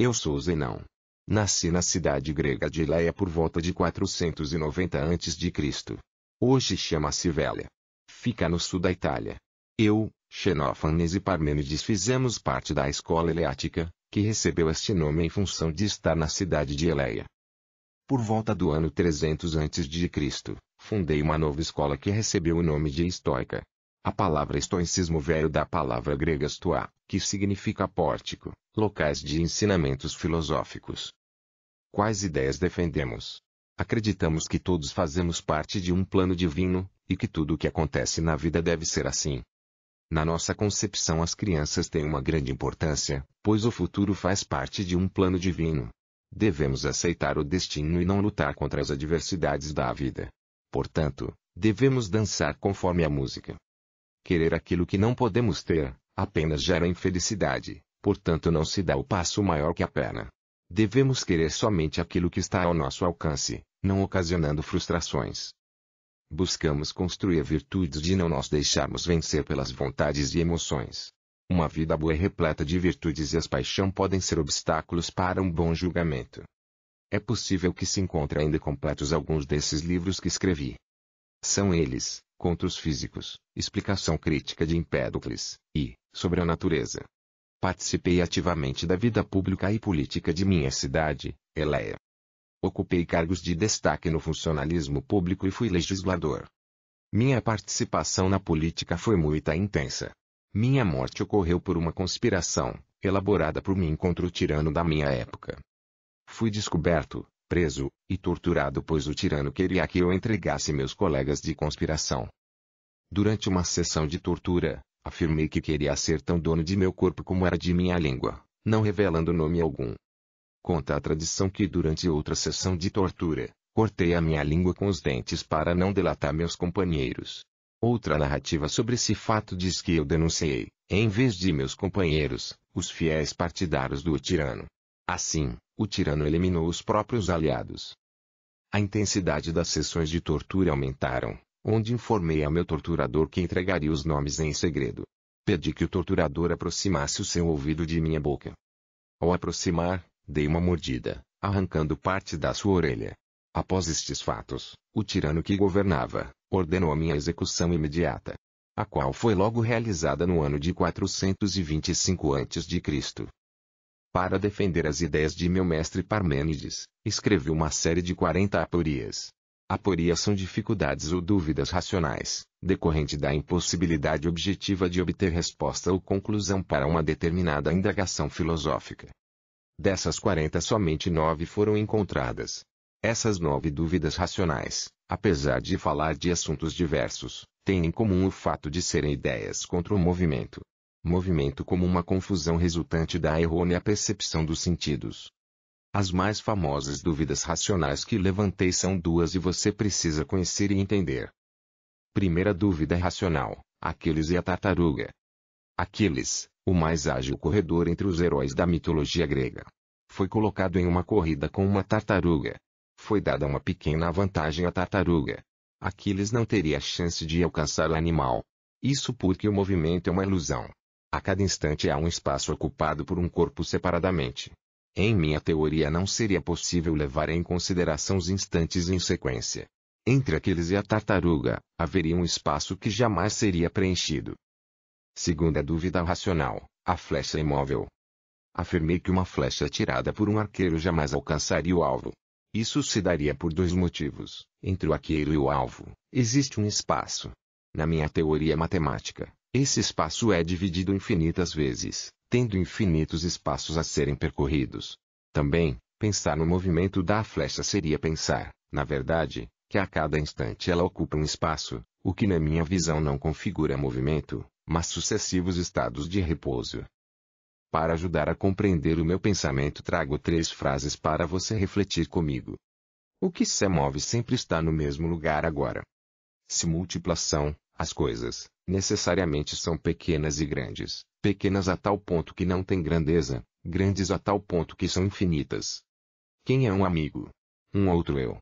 Eu sou Zenão. Nasci na cidade grega de Eleia por volta de 490 a.C. Hoje chama-se Vélia. Fica no sul da Itália. Eu, Xenófanes e Parmênides fizemos parte da escola eleática, que recebeu este nome em função de estar na cidade de Eleia. Por volta do ano 300 a.C., fundei uma nova escola que recebeu o nome de Estoica. A palavra estoicismo veio da palavra grega stoa, que significa pórtico, locais de ensinamentos filosóficos. Quais ideias defendemos? Acreditamos que todos fazemos parte de um plano divino, e que tudo o que acontece na vida deve ser assim. Na nossa concepção, as crianças têm uma grande importância, pois o futuro faz parte de um plano divino. Devemos aceitar o destino e não lutar contra as adversidades da vida. Portanto, devemos dançar conforme a música. Querer aquilo que não podemos ter, apenas gera infelicidade, portanto não se dá o passo maior que a perna. Devemos querer somente aquilo que está ao nosso alcance, não ocasionando frustrações. Buscamos construir virtudes de não nos deixarmos vencer pelas vontades e emoções. Uma vida boa é repleta de virtudes e as paixões podem ser obstáculos para um bom julgamento. É possível que se encontre ainda completos alguns desses livros que escrevi. São eles: Contos Físicos, Explicação Crítica de Empédocles, e Sobre a Natureza. Participei ativamente da vida pública e política de minha cidade, Eleia. Ocupei cargos de destaque no funcionalismo público e fui legislador. Minha participação na política foi muito intensa. Minha morte ocorreu por uma conspiração, elaborada por mim contra o tirano da minha época. Fui descoberto, preso, e torturado pois o tirano queria que eu entregasse meus colegas de conspiração. Durante uma sessão de tortura, afirmei que queria ser tão dono de meu corpo como era de minha língua, não revelando nome algum. Conta a tradição que durante outra sessão de tortura, cortei a minha língua com os dentes para não delatar meus companheiros. Outra narrativa sobre esse fato diz que eu denunciei, em vez de meus companheiros, os fiéis partidários do tirano. Assim, o tirano eliminou os próprios aliados. A intensidade das sessões de tortura aumentaram, onde informei a meu torturador que entregaria os nomes em segredo. Pedi que o torturador aproximasse o seu ouvido de minha boca. Ao aproximar, dei uma mordida, arrancando parte da sua orelha. Após estes fatos, o tirano que governava, ordenou a minha execução imediata, a qual foi logo realizada no ano de 425 a.C. Para defender as ideias de meu mestre Parmênides, escrevi uma série de 40 aporias. Aporias são dificuldades ou dúvidas racionais, decorrente da impossibilidade objetiva de obter resposta ou conclusão para uma determinada indagação filosófica. Dessas 40, somente 9 foram encontradas. Essas 9 dúvidas racionais, apesar de falar de assuntos diversos, têm em comum o fato de serem ideias contra o movimento. Movimento como uma confusão resultante da errônea percepção dos sentidos. As mais famosas dúvidas racionais que levantei são 2 e você precisa conhecer e entender. Primeira dúvida racional: Aquiles e a tartaruga. Aquiles, o mais ágil corredor entre os heróis da mitologia grega, foi colocado em uma corrida com uma tartaruga. Foi dada uma pequena vantagem à tartaruga. Aquiles não teria chance de alcançar o animal. Isso porque o movimento é uma ilusão. A cada instante há um espaço ocupado por um corpo separadamente. Em minha teoria não seria possível levar em consideração os instantes em sequência. Entre Aquiles e a tartaruga, haveria um espaço que jamais seria preenchido. Segunda dúvida racional: a flecha imóvel. Afirmei que uma flecha atirada por um arqueiro jamais alcançaria o alvo. Isso se daria por 2 motivos. Entre o arqueiro e o alvo, existe um espaço. Na minha teoria matemática, esse espaço é dividido infinitas vezes, tendo infinitos espaços a serem percorridos. Também, pensar no movimento da flecha seria pensar, na verdade, que a cada instante ela ocupa um espaço, o que na minha visão não configura movimento, mas sucessivos estados de repouso. Para ajudar a compreender o meu pensamento, trago 3 frases para você refletir comigo. O que se move sempre está no mesmo lugar agora. Se múltiplas são, as coisas, necessariamente são pequenas e grandes, pequenas a tal ponto que não têm grandeza, grandes a tal ponto que são infinitas. Quem é um amigo? Um outro eu.